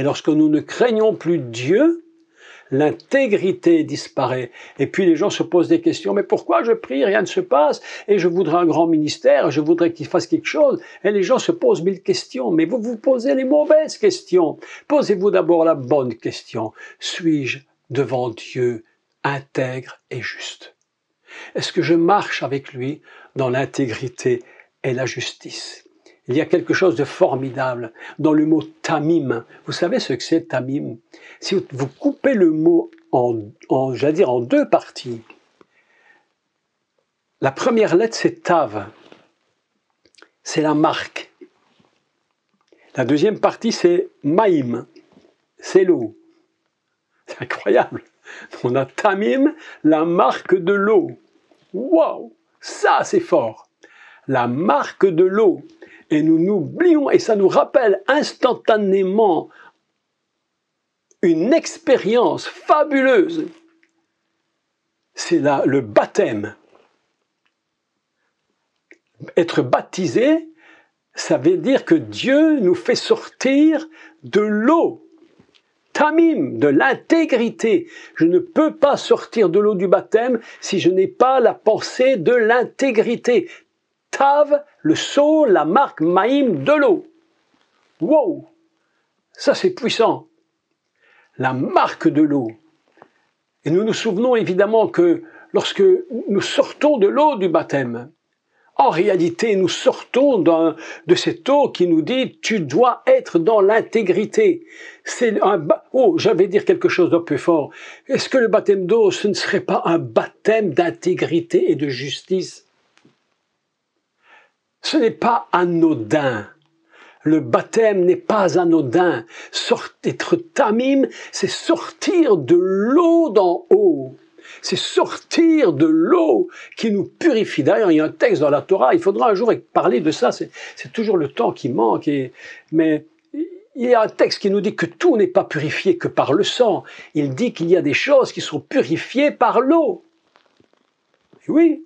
lorsque nous ne craignons plus Dieu, l'intégrité disparaît. Et puis les gens se posent des questions. Mais pourquoi je prie, rien ne se passe? Et je voudrais un grand ministère, je voudrais qu'il fasse quelque chose. Et les gens se posent mille questions. Mais vous vous posez les mauvaises questions. Posez-vous d'abord la bonne question. Suis-je devant Dieu intègre et juste? Est-ce que je marche avec lui dans l'intégrité et la justice? Il y a quelque chose de formidable dans le mot tamim. Vous savez ce que c'est tamim? Si vous coupez le mot j'allais dire en deux parties, la première lettre c'est tav, c'est la marque. La deuxième partie c'est maïm, c'est l'eau. C'est incroyable. On a tamim, la marque de l'eau. Waouh, ça c'est fort. La marque de l'eau. Et nous n'oublions, et ça nous rappelle instantanément une expérience fabuleuse. C'est le baptême. Être baptisé, ça veut dire que Dieu nous fait sortir de l'eau. Tamim, de l'intégrité. Je ne peux pas sortir de l'eau du baptême si je n'ai pas la pensée de l'intégrité. Tav, le seau, la marque maïm de l'eau. Wow, ça c'est puissant. La marque de l'eau. Et nous nous souvenons évidemment que lorsque nous sortons de l'eau du baptême, en réalité nous sortons de cette eau qui nous dit tu dois être dans l'intégrité. Je vais dire quelque chose d'un peu fort. Est-ce que le baptême d'eau, ce ne serait pas un baptême d'intégrité et de justice? Ce n'est pas anodin. Le baptême n'est pas anodin. Être tamim, c'est sortir de l'eau d'en haut. C'est sortir de l'eau qui nous purifie. D'ailleurs, il y a un texte dans la Torah, il faudra un jour parler de ça, c'est toujours le temps qui manque. Mais il y a un texte qui nous dit que tout n'est pas purifié que par le sang. Il dit qu'il y a des choses qui sont purifiées par l'eau. Oui,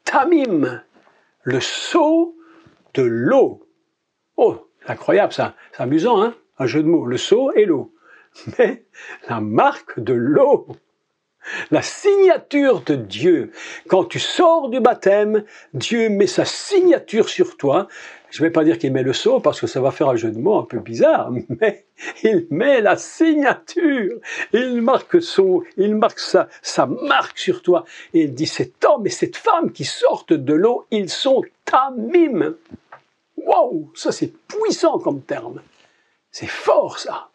tamim. Le sceau de l'eau. Oh, c'est incroyable ça, c'est amusant, hein? Un jeu de mots, le sceau et l'eau. Mais la marque de l'eau, la signature de Dieu. Quand tu sors du baptême, Dieu met sa signature sur toi. Je ne vais pas dire qu'il met le sceau parce que ça va faire un jeu de mots un peu bizarre, mais il met la signature. Il marque sa marque sur toi. Et il dit, cet homme et cette femme qui sortent de l'eau, ils sont tamim. Waouh, ça c'est puissant comme terme. C'est fort ça.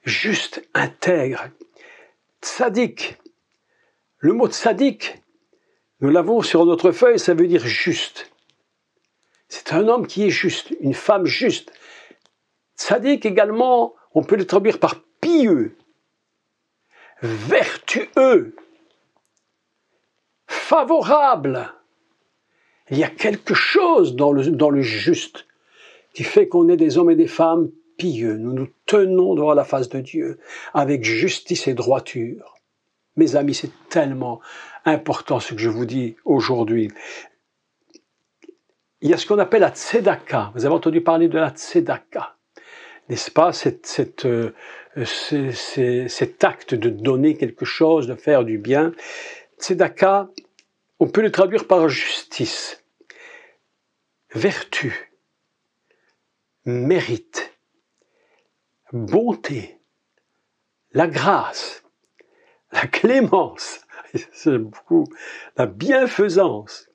Juste, intègre. Tzadik. Le mot tzadik, nous l'avons sur notre feuille, ça veut dire juste. C'est un homme qui est juste, une femme juste. Tzadik également, on peut le traduire par pieux, vertueux, favorable. Il y a quelque chose dans le juste qui fait qu'on est des hommes et des femmes pieux. Nous nous tenons devant la face de Dieu avec justice et droiture. Mes amis, c'est tellement important ce que je vous dis aujourd'hui. Il y a ce qu'on appelle la tzedaka. Vous avez entendu parler de la tzedaka, n'est-ce pas? Cet acte de donner quelque chose, de faire du bien. Tzedaka, on peut le traduire par justice, vertu, mérite, bonté, la grâce, la clémence, c'est beaucoup, la bienfaisance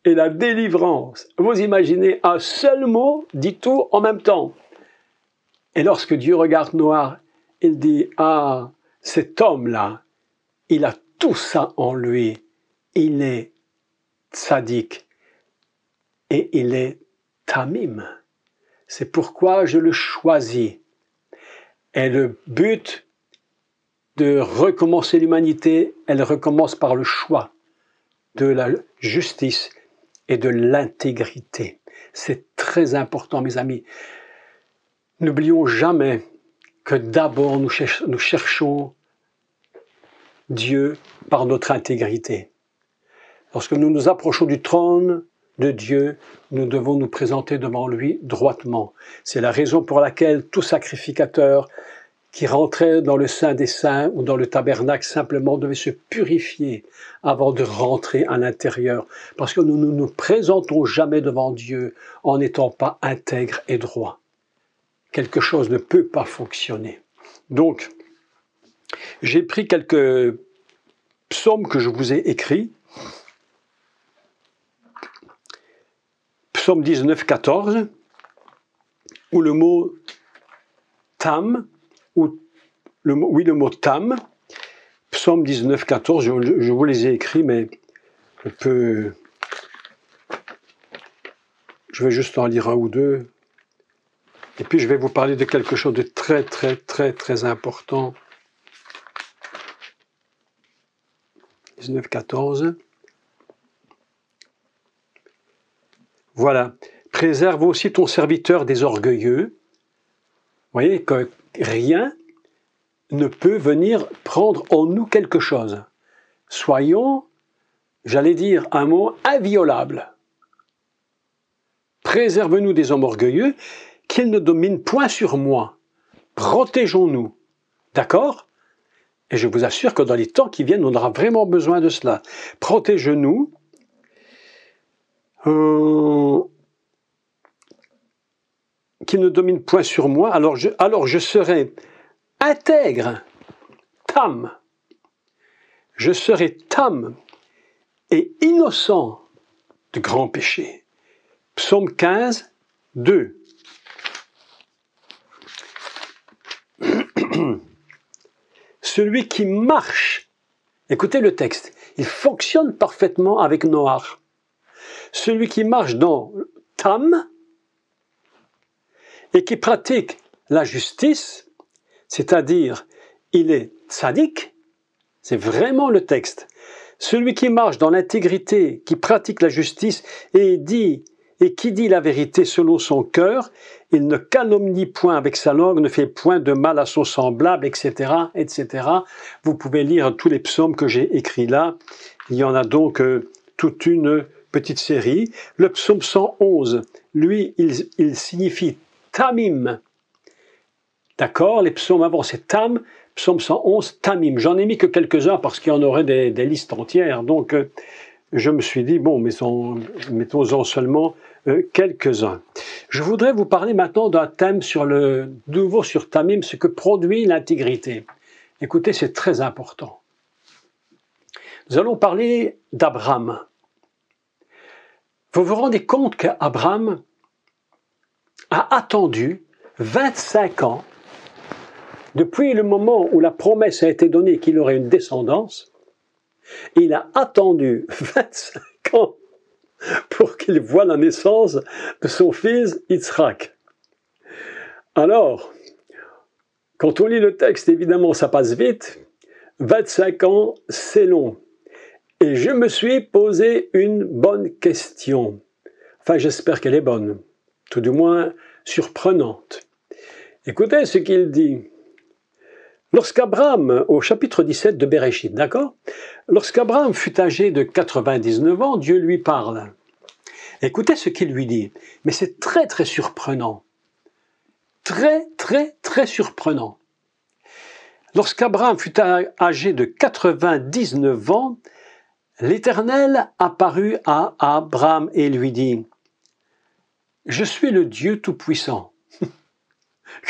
et la délivrance. Vous imaginez, un seul mot dit tout en même temps. Et lorsque Dieu regarde Noah, il dit, ah, cet homme-là, il a tout ça en lui. Il est tzaddik et il est tamim. C'est pourquoi je le choisis. Et le but de recommencer l'humanité, elle recommence par le choix de la justice et de l'intégrité. C'est très important, mes amis. N'oublions jamais que d'abord nous cherchons Dieu par notre intégrité. Lorsque nous nous approchons du trône, de Dieu, nous devons nous présenter devant lui droitement. C'est la raison pour laquelle tout sacrificateur qui rentrait dans le Saint des Saints ou dans le tabernacle simplement devait se purifier avant de rentrer à l'intérieur. Parce que nous ne nous présentons jamais devant Dieu en n'étant pas intègres et droits. Quelque chose ne peut pas fonctionner. Donc, j'ai pris quelques psaumes que je vous ai écrits. Psaume 19, 14, où le mot tam, le mot tam, Psaume 19, 14, je vous les ai écrits, mais je vais juste en lire un ou deux, et puis je vais vous parler de quelque chose de très, très, très, très important. 19, 14. Voilà. Préserve aussi ton serviteur des orgueilleux. Vous voyez que rien ne peut venir prendre en nous quelque chose. Soyons, j'allais dire un mot, inviolables. Préserve-nous des hommes orgueilleux, qu'ils ne dominent point sur moi. Protégeons-nous. D'accord ? Et je vous assure que dans les temps qui viennent, on aura vraiment besoin de cela. Protège-nous. Qu'il ne domine point sur moi, alors je serai intègre, tam. Je serai tam et innocent de grands péchés. Psaume 15, 2. Celui qui marche, écoutez le texte, il fonctionne parfaitement avec Noach. Celui qui marche dans tam, et qui pratique la justice, c'est-à-dire il est tzaddik, c'est vraiment le texte. Celui qui marche dans l'intégrité, qui pratique la justice et qui dit la vérité selon son cœur, il ne calomnie point avec sa langue, ne fait point de mal à son semblable, etc., etc. Vous pouvez lire tous les psaumes que j'ai écrits là. Il y en a donc toute une petite série. Le psaume 111, lui, il signifie Tamim. D'accord? Les psaumes avant, c'est Tam. Psaume 111, Tamim. J'en ai mis que quelques-uns parce qu'il y en aurait des listes entières. Donc, je me suis dit, bon, mettons-en seulement quelques-uns. Je voudrais vous parler maintenant d'un thème sur Tamim, ce que produit l'intégrité. Écoutez, c'est très important. Nous allons parler d'Abraham. Vous vous rendez compte qu'Abraham a attendu 25 ans, depuis le moment où la promesse a été donnée qu'il aurait une descendance, il a attendu 25 ans pour qu'il voie la naissance de son fils Yitzhak. Alors, quand on lit le texte, évidemment, ça passe vite. 25 ans, c'est long. Et je me suis posé une bonne question. Enfin, j'espère qu'elle est bonne. Tout du moins surprenante. Écoutez ce qu'il dit. Lorsqu'Abraham, au chapitre 17 de Bereshit, d'accord? Lorsqu'Abraham fut âgé de 99 ans, Dieu lui parle. Écoutez ce qu'il lui dit. Mais c'est très très surprenant. Très très très surprenant. Lorsqu'Abraham fut âgé de 99 ans, l'Éternel apparut à Abraham et lui dit « Je suis le Dieu Tout-Puissant. »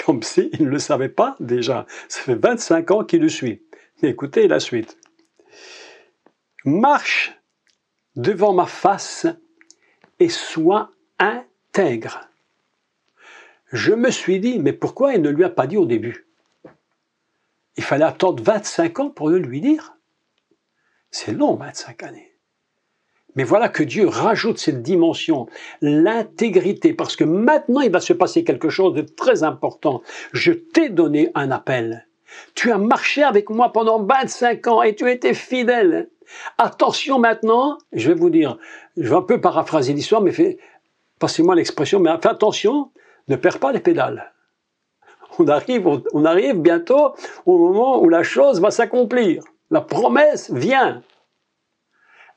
Comme s'il ne le savait pas déjà. Ça fait 25 ans qu'il le suit. Mais écoutez la suite. « Marche devant ma face et sois intègre. » Je me suis dit, mais pourquoi il ne lui a pas dit au début? Il fallait attendre 25 ans pour le lui dire. C'est long, 25 années. Mais voilà que Dieu rajoute cette dimension, l'intégrité, parce que maintenant il va se passer quelque chose de très important. Je t'ai donné un appel. Tu as marché avec moi pendant 25 ans et tu as été fidèle. Attention maintenant, je vais vous dire, je vais un peu paraphraser l'histoire, mais passez-moi l'expression, mais fais attention, ne perds pas les pédales. On arrive bientôt au moment où la chose va s'accomplir. La promesse vient.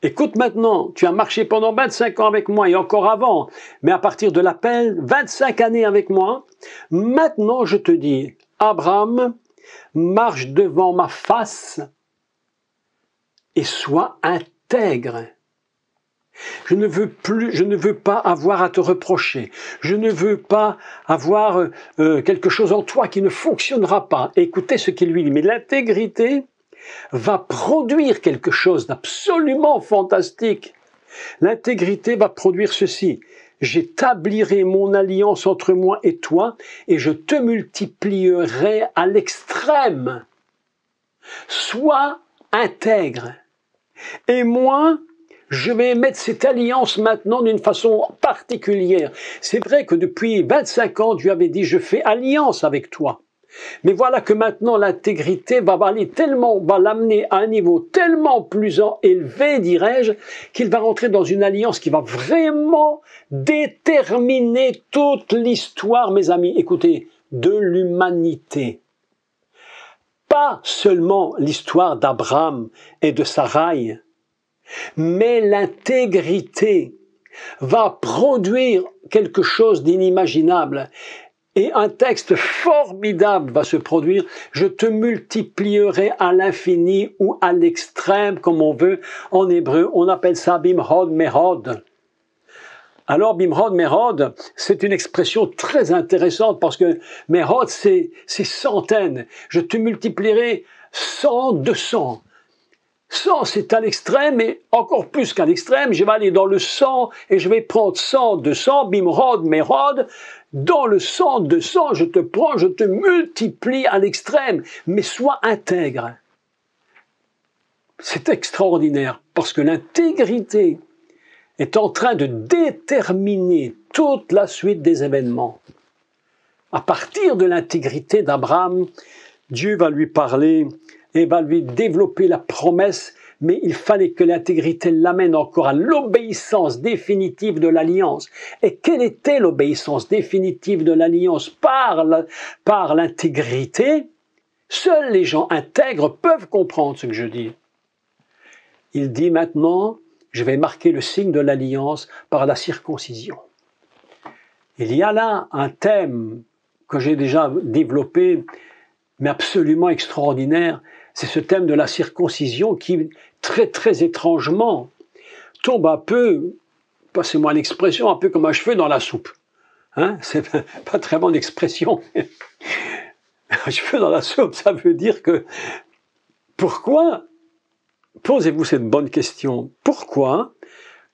Écoute maintenant, tu as marché pendant 25 ans avec moi et encore avant, mais à partir de l'appel, 25 années avec moi. Maintenant, je te dis, Abraham, marche devant ma face et sois intègre. Je ne veux pas avoir à te reprocher. Je ne veux pas avoir quelque chose en toi qui ne fonctionnera pas. Écoutez ce qu'il lui dit. Mais l'intégrité va produire quelque chose d'absolument fantastique. L'intégrité va produire ceci. J'établirai mon alliance entre moi et toi et je te multiplierai à l'extrême. Sois intègre. Et moi, je vais mettre cette alliance maintenant d'une façon particulière. C'est vrai que depuis 25 ans, Dieu avait dit, je fais alliance avec toi. Mais voilà que maintenant l'intégrité va l'amener à un niveau tellement plus élevé, dirais-je, qu'il va rentrer dans une alliance qui va vraiment déterminer toute l'histoire, mes amis, écoutez, de l'humanité. Pas seulement l'histoire d'Abraham et de Sarai, mais l'intégrité va produire quelque chose d'inimaginable. Et un texte formidable va se produire. Je te multiplierai à l'infini ou à l'extrême, comme on veut. En hébreu, on appelle ça bimhod mehod. Alors, bimhod mehod, c'est une expression très intéressante parce que mehod, c'est centaines. Je te multiplierai 100, 200. 100, c'est à l'extrême, et encore plus qu'à l'extrême, je vais aller dans le 100 et je vais prendre 100, 200, bimhod, mehod. Dans le 100, 200, je te prends, je te multiplie à l'extrême, mais sois intègre. C'est extraordinaire, parce que l'intégrité est en train de déterminer toute la suite des événements. À partir de l'intégrité d'Abraham, Dieu va lui parler et va lui développer la promesse, mais il fallait que l'intégrité l'amène encore à l'obéissance définitive de l'alliance. Et quelle était l'obéissance définitive de l'alliance par l'intégrité? Seuls les gens intègres peuvent comprendre ce que je dis. Il dit maintenant, je vais marquer le signe de l'alliance par la circoncision. Il y a là un thème que j'ai déjà développé, mais absolument extraordinaire. C'est ce thème de la circoncision qui, très très étrangement, tombe un peu, passez-moi l'expression, un peu comme un cheveu dans la soupe. Hein? C'est pas très bonne expression. Un cheveu dans la soupe, ça veut dire que... Pourquoi? Posez-vous cette bonne question. Pourquoi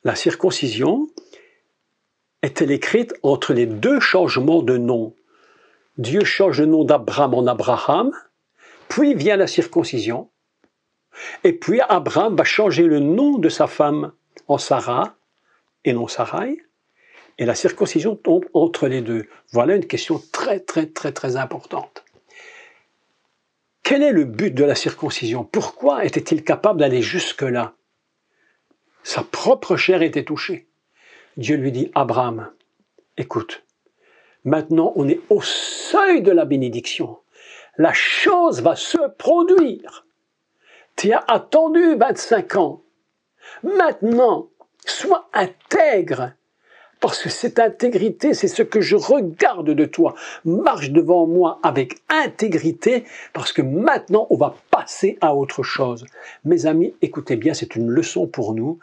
la circoncision est-elle écrite entre les deux changements de nom? Dieu change le nom d'Abraham en Abraham, puis vient la circoncision, et puis Abraham va changer le nom de sa femme en Sarah et non Sarai, et la circoncision tombe entre les deux. Voilà une question très très très très importante. Quel est le but de la circoncision? Pourquoi était-il capable d'aller jusque-là? Sa propre chair était touchée. Dieu lui dit, Abraham, écoute, maintenant on est au seuil de la bénédiction. La chose va se produire. Tu as attendu 25 ans. Maintenant, sois intègre. Parce que cette intégrité, c'est ce que je regarde de toi. Marche devant moi avec intégrité, parce que maintenant, on va passer à autre chose. Mes amis, écoutez bien, c'est une leçon pour nous.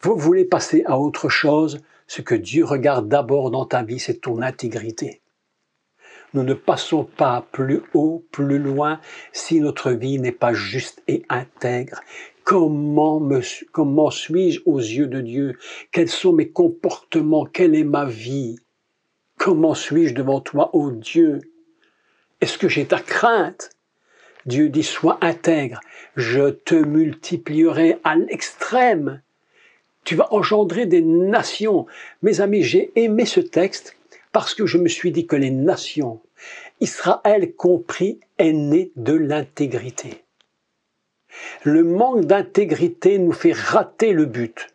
Vous voulez passer à autre chose, ce que Dieu regarde d'abord dans ta vie, c'est ton intégrité. Nous ne passons pas plus haut, plus loin, si notre vie n'est pas juste et intègre. Comment suis-je aux yeux de Dieu? Quels sont mes comportements? Quelle est ma vie? Comment suis-je devant toi, ô Dieu? Est-ce que j'ai ta crainte? Dieu dit, sois intègre. Je te multiplierai à l'extrême. Tu vas engendrer des nations. Mes amis, j'ai aimé ce texte parce que je me suis dit que les nations, Israël compris, est né de l'intégrité. Le manque d'intégrité nous fait rater le but.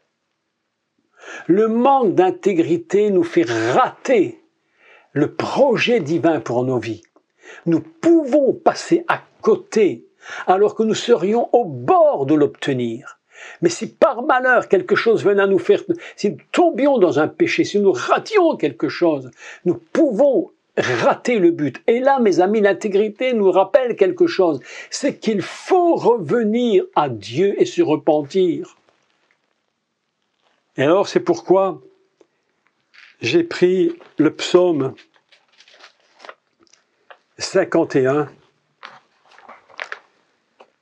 Le manque d'intégrité nous fait rater le projet divin pour nos vies. Nous pouvons passer à côté alors que nous serions au bord de l'obtenir. Mais si par malheur quelque chose venait à nous faire, si nous tombions dans un péché, si nous rations quelque chose, nous pouvons rater le but. Et là, mes amis, l'intégrité nous rappelle quelque chose, c'est qu'il faut revenir à Dieu et se repentir. Et alors, c'est pourquoi j'ai pris le psaume 51.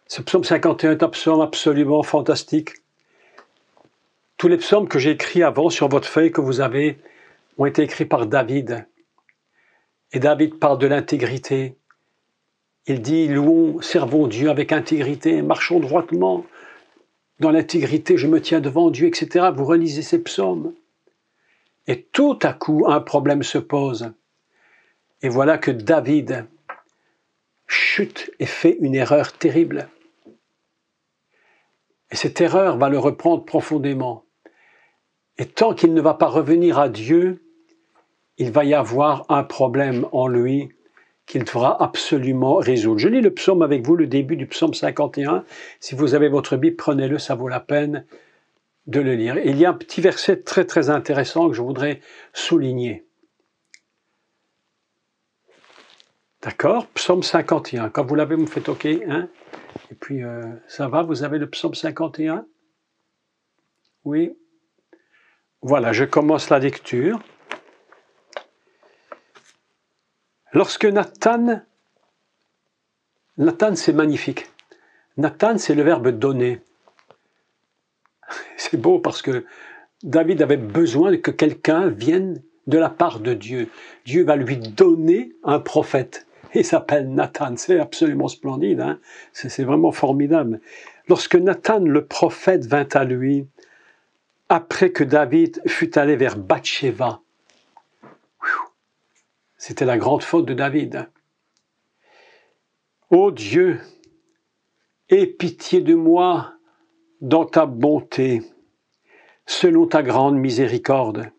Ce psaume 51 est un psaume absolument fantastique. Tous les psaumes que j'ai écrits avant sur votre feuille que vous avez ont été écrits par David. Et David parle de l'intégrité. Il dit, louons, servons Dieu avec intégrité, marchons droitement. Dans l'intégrité, je me tiens devant Dieu, etc. Vous relisez ces psaumes. Et tout à coup, un problème se pose. Et voilà que David chute et fait une erreur terrible. Et cette erreur va le reprendre profondément. Et tant qu'il ne va pas revenir à Dieu, il va y avoir un problème en lui qu'il devra absolument résoudre. Je lis le psaume avec vous, le début du psaume 51. Si vous avez votre Bible, prenez-le, ça vaut la peine de le lire. Il y a un petit verset très très intéressant que je voudrais souligner. D'accord? Psaume 51. Quand vous l'avez, vous me faites OK. Hein? Et puis, ça va, vous avez le psaume 51? Oui. Voilà, je commence la lecture. Lorsque Nathan, c'est magnifique. Nathan, c'est le verbe donner. C'est beau parce que David avait besoin que quelqu'un vienne de la part de Dieu. Dieu va lui donner un prophète. Il s'appelle Nathan. C'est absolument splendide. Hein? C'est vraiment formidable. Lorsque Nathan, le prophète, vint à lui, après que David fut allé vers Bathsheba, c'était la grande faute de David. Ô Dieu, aie pitié de moi dans ta bonté, selon ta grande miséricorde.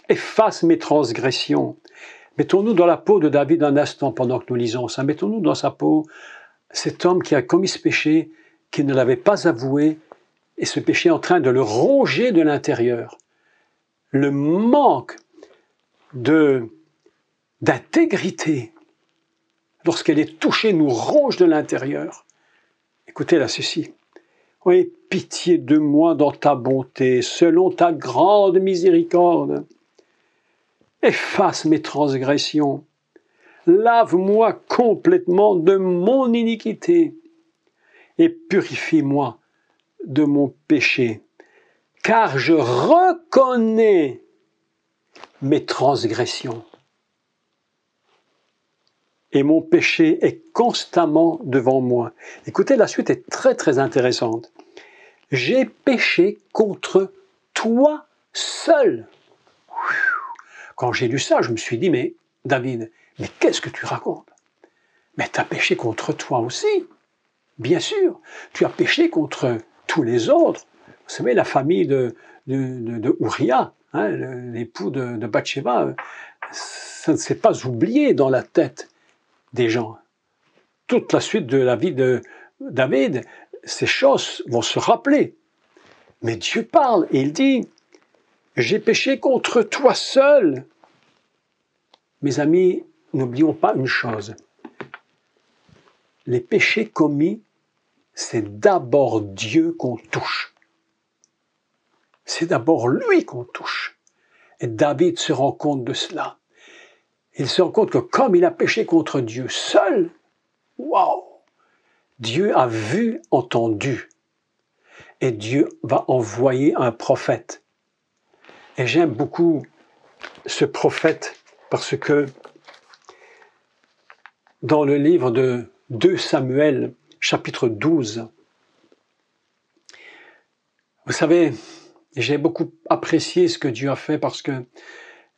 Efface mes transgressions. Mettons-nous dans la peau de David un instant pendant que nous lisons ça. Mettons-nous dans sa peau, cet homme qui a commis ce péché, qui ne l'avait pas avoué, et ce péché est en train de le ronger de l'intérieur. Le manque d'intégrité, lorsqu'elle est touchée, nous ronge de l'intérieur. Écoutez là ceci. Oui, pitié de moi dans ta bonté, selon ta grande miséricorde. Efface mes transgressions. Lave-moi complètement de mon iniquité et purifie-moi de mon péché. Car je reconnais mes transgressions. Et mon péché est constamment devant moi. Écoutez, la suite est très très intéressante. J'ai péché contre toi seul. Quand j'ai lu ça, je me suis dit, mais David, mais qu'est-ce que tu racontes? Mais tu as péché contre toi aussi, bien sûr. Tu as péché contre tous les autres. Vous savez, la famille de Uriah, hein, l'époux de Bathsheba, ça ne s'est pas oublié dans la tête des gens. Toute la suite de la vie de David, ces choses vont se rappeler. Mais Dieu parle et il dit, j'ai péché contre toi seul. Mes amis, n'oublions pas une chose. Les péchés commis, c'est d'abord Dieu qu'on touche. C'est d'abord lui qu'on touche. Et David se rend compte de cela. Il se rend compte que comme il a péché contre Dieu seul, waouh, Dieu a vu, entendu. Et Dieu va envoyer un prophète. Et j'aime beaucoup ce prophète parce que dans le livre de 2 Samuel, chapitre 12, vous savez, j'ai beaucoup apprécié ce que Dieu a fait parce que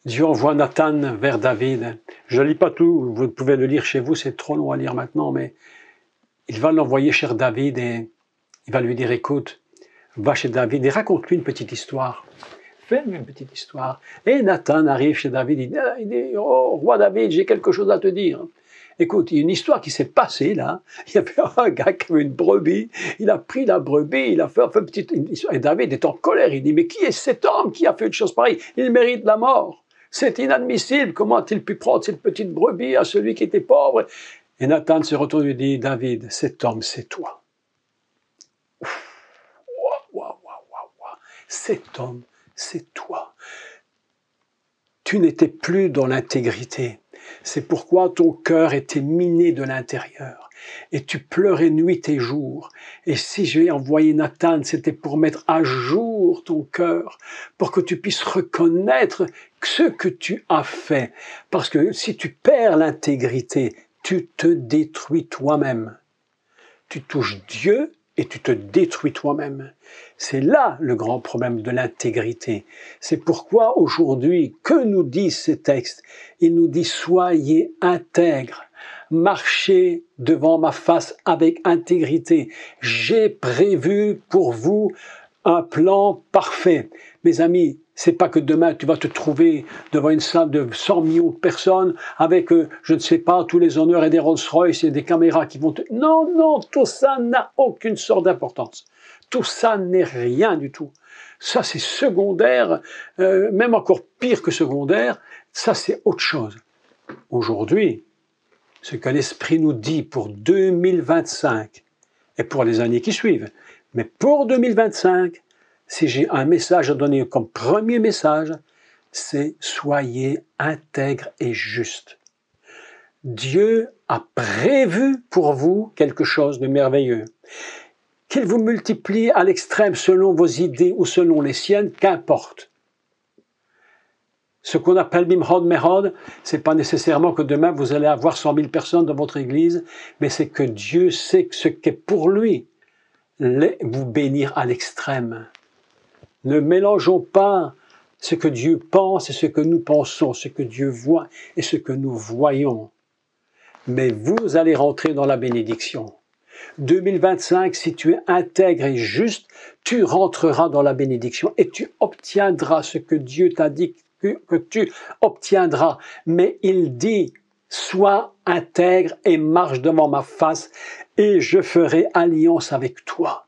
Dieu envoie Nathan vers David. Je ne lis pas tout, vous pouvez le lire chez vous, c'est trop long à lire maintenant, mais il va l'envoyer chez David et il va lui dire, écoute, va chez David et raconte-lui une petite histoire. Fais-lui une petite histoire. Et Nathan arrive chez David, il dit, oh, roi David, j'ai quelque chose à te dire. Écoute, il y a une histoire qui s'est passée là. Il y avait un gars qui avait une brebis. Il a pris la brebis, il a fait une petite... Et David est en colère. Il dit, mais qui est cet homme qui a fait une chose pareille? Il mérite la mort. C'est inadmissible. Comment a-t-il pu prendre cette petite brebis à celui qui était pauvre? Et Nathan se retourne et dit, David, cet homme, c'est toi. Cet homme, c'est toi. Tu n'étais plus dans l'intégrité. C'est pourquoi ton cœur était miné de l'intérieur. Et tu pleurais nuit et jour. Et si j'ai envoyé Nathan, c'était pour mettre à jour ton cœur, pour que tu puisses reconnaître ce que tu as fait. Parce que si tu perds l'intégrité, tu te détruis toi-même. Tu touches Dieu et tu te détruis toi-même. C'est là le grand problème de l'intégrité. C'est pourquoi aujourd'hui, que nous disent ces textes? Il nous dit, soyez intègres, marchez devant ma face avec intégrité. J'ai prévu pour vous un plan parfait. Mes amis, c'est pas que demain tu vas te trouver devant une salle de 100 millions de personnes avec, je ne sais pas, tous les honneurs et des Rolls-Royce et des caméras qui vont te... Non, non, tout ça n'a aucune sorte d'importance. Tout ça n'est rien du tout. Ça, c'est secondaire, même encore pire que secondaire. Ça, c'est autre chose. Aujourd'hui, ce que l'Esprit nous dit pour 2025 et pour les années qui suivent, mais pour 2025, si j'ai un message à donner comme premier message, c'est soyez intègres et justes. Dieu a prévu pour vous quelque chose de merveilleux. Qu'il vous multiplie à l'extrême selon vos idées ou selon les siennes, qu'importe. Ce qu'on appelle Bimhod Mehod, c'est pas nécessairement que demain vous allez avoir 100 000 personnes dans votre église, mais c'est que Dieu sait ce qu'est pour lui vous bénir à l'extrême. Ne mélangeons pas ce que Dieu pense et ce que nous pensons, ce que Dieu voit et ce que nous voyons. Mais vous allez rentrer dans la bénédiction. 2025, si tu es intègre et juste, tu rentreras dans la bénédiction et tu obtiendras ce que Dieu t'a dit que tu obtiendras. Mais il dit, sois intègre et marche devant ma face et je ferai alliance avec toi.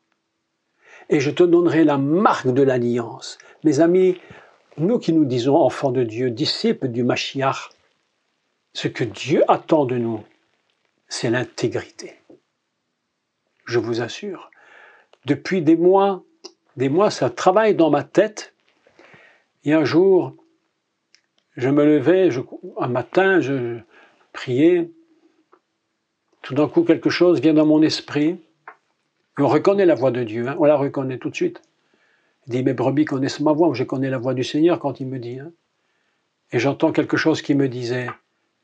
Et je te donnerai la marque de l'alliance. Mes amis, nous qui nous disons enfants de Dieu, disciples du Mashiach, ce que Dieu attend de nous, c'est l'intégrité. Je vous assure. Depuis des mois, ça travaille dans ma tête. Et un jour, je me levais, un matin, je priais. Tout d'un coup, quelque chose vient dans mon esprit. On reconnaît la voix de Dieu, hein, on la reconnaît tout de suite. Il dit, mes brebis connaissent ma voix, je connais la voix du Seigneur quand il me dit. Hein. Et j'entends quelque chose qui me disait,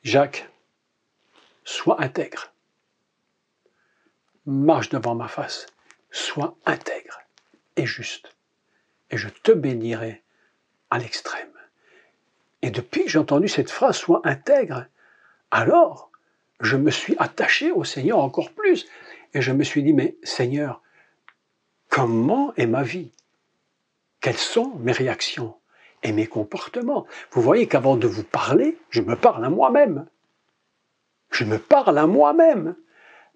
Jacques, sois intègre. Marche devant ma face, sois intègre et juste. Et je te bénirai à l'extrême. Et depuis que j'ai entendu cette phrase, sois intègre, alors je me suis attaché au Seigneur encore plus. Et je me suis dit, mais Seigneur, comment est ma vie? Quelles sont mes réactions et mes comportements? Vous voyez qu'avant de vous parler, je me parle à moi-même. Je me parle à moi-même.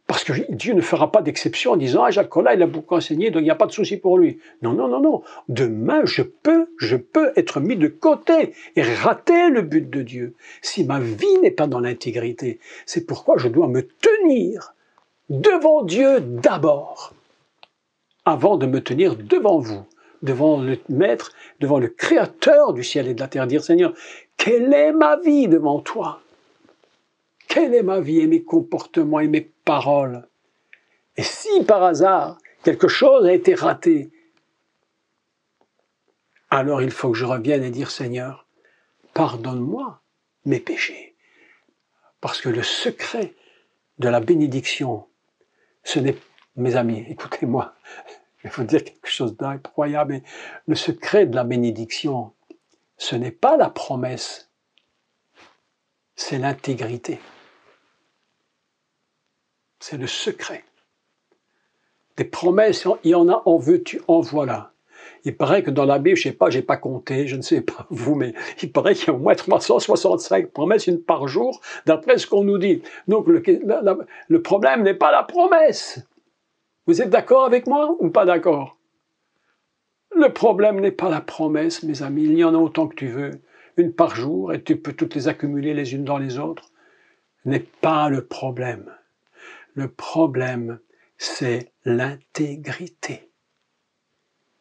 Parce que Dieu ne fera pas d'exception en disant « Ah, Jacques Collin, il a beaucoup enseigné, donc il n'y a pas de souci pour lui. » Non, non, non, non. Demain, je peux être mis de côté et rater le but de Dieu. Si ma vie n'est pas dans l'intégrité, c'est pourquoi je dois me tenir devant Dieu d'abord, avant de me tenir devant vous, devant le Maître, devant le Créateur du ciel et de la terre, dire « Seigneur, quelle est ma vie devant toi ? Quelle est ma vie et mes comportements et mes paroles? Et si par hasard quelque chose a été raté, alors il faut que je revienne et dire Seigneur, pardonne-moi mes péchés. Parce que le secret de la bénédiction, ce n'est, mes amis, écoutez-moi, je vais vous dire quelque chose d'incroyable, mais le secret de la bénédiction, ce n'est pas la promesse, c'est l'intégrité. C'est le secret. Des promesses, il y en a, en veux-tu, en voilà. Il paraît que dans la Bible, je sais pas, j'ai pas compté, je ne sais pas vous, mais il paraît qu'il y a au moins 365 promesses, une par jour, d'après ce qu'on nous dit. Donc le problème n'est pas la promesse. Vous êtes d'accord avec moi ou pas d'accord? Le problème n'est pas la promesse, mes amis, il y en a autant que tu veux, une par jour, et tu peux toutes les accumuler les unes dans les autres. N'est pas le problème. Le problème, c'est l'intégrité.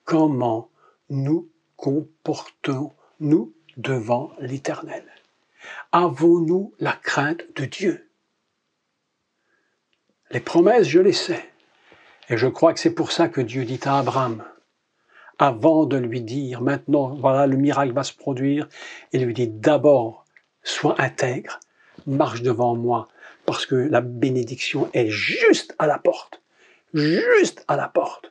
Comment nous comportons-nous devant l'Éternel? Avons-nous la crainte de Dieu? Les promesses, je les sais. Et je crois que c'est pour ça que Dieu dit à Abraham, avant de lui dire, maintenant, voilà, le miracle va se produire, il lui dit d'abord, sois intègre, marche devant moi, parce que la bénédiction est juste à la porte. Juste à la porte.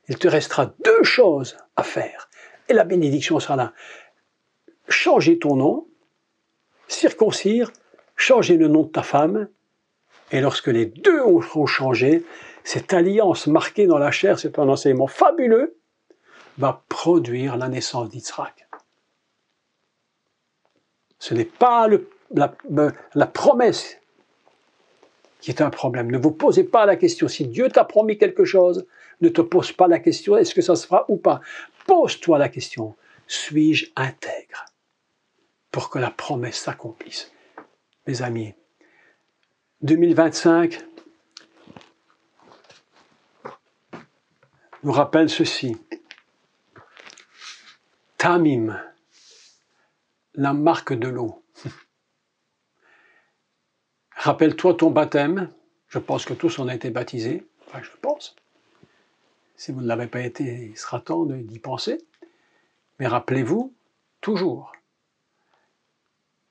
Il te restera deux choses à faire, et la bénédiction sera là. Changer ton nom, circoncire, changer le nom de ta femme, et lorsque les deux auront changé, cette alliance marquée dans la chair, c'est un enseignement fabuleux, va produire la naissance d'Isaac. Ce n'est pas la promesse qui est un problème. Ne vous posez pas la question. Si Dieu t'a promis quelque chose, ne te pose pas la question, est-ce que ça se fera ou pas? Pose-toi la question, suis-je intègre pour que la promesse s'accomplisse? Mes amis, 2025 nous rappelle ceci. Tamim, la marque de l'eau. Rappelle-toi ton baptême. Je pense que tous on a été baptisés. Enfin, je pense. Si vous ne l'avez pas été, il sera temps d'y penser. Mais rappelez-vous, toujours,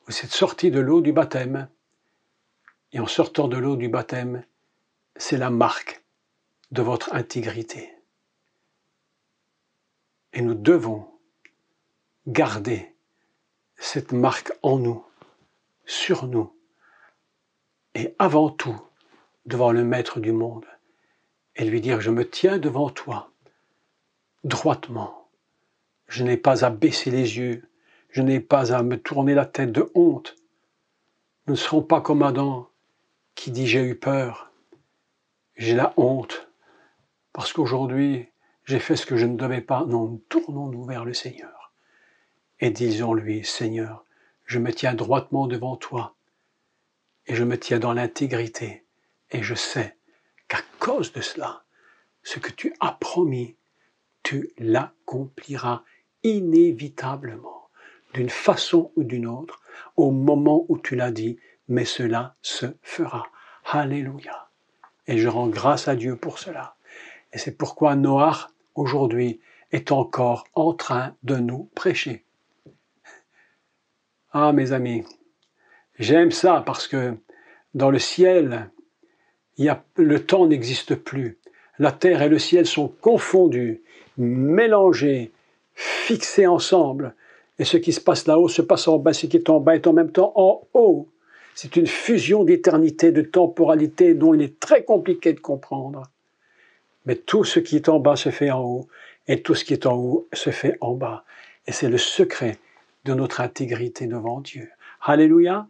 vous êtes sortis de l'eau du baptême. Et en sortant de l'eau du baptême, c'est la marque de votre intégrité. Et nous devons garder cette marque en nous, sur nous, et avant tout, devant le Maître du monde, et lui dire, je me tiens devant toi, droitement. Je n'ai pas à baisser les yeux, je n'ai pas à me tourner la tête de honte. Nous ne serons pas comme Adam, qui dit, j'ai eu peur, j'ai la honte, parce qu'aujourd'hui, j'ai fait ce que je ne devais pas. Non, tournons-nous vers le Seigneur, et disons-lui, Seigneur, je me tiens droitement devant toi, et je me tiens dans l'intégrité, et je sais qu'à cause de cela, ce que tu as promis, tu l'accompliras inévitablement, d'une façon ou d'une autre, au moment où tu l'as dit, mais cela se fera. Alléluia. Et je rends grâce à Dieu pour cela. Et c'est pourquoi Noach, aujourd'hui, est encore en train de nous prêcher. Ah, mes amis, j'aime ça parce que dans le ciel, le temps n'existe plus. La terre et le ciel sont confondus, mélangés, fixés ensemble. Et ce qui se passe là-haut se passe en bas, ce qui est en bas est en même temps en haut. C'est une fusion d'éternité, de temporalité dont il est très compliqué de comprendre. Mais tout ce qui est en bas se fait en haut, et tout ce qui est en haut se fait en bas. Et c'est le secret de notre intégrité devant Dieu. Alléluia.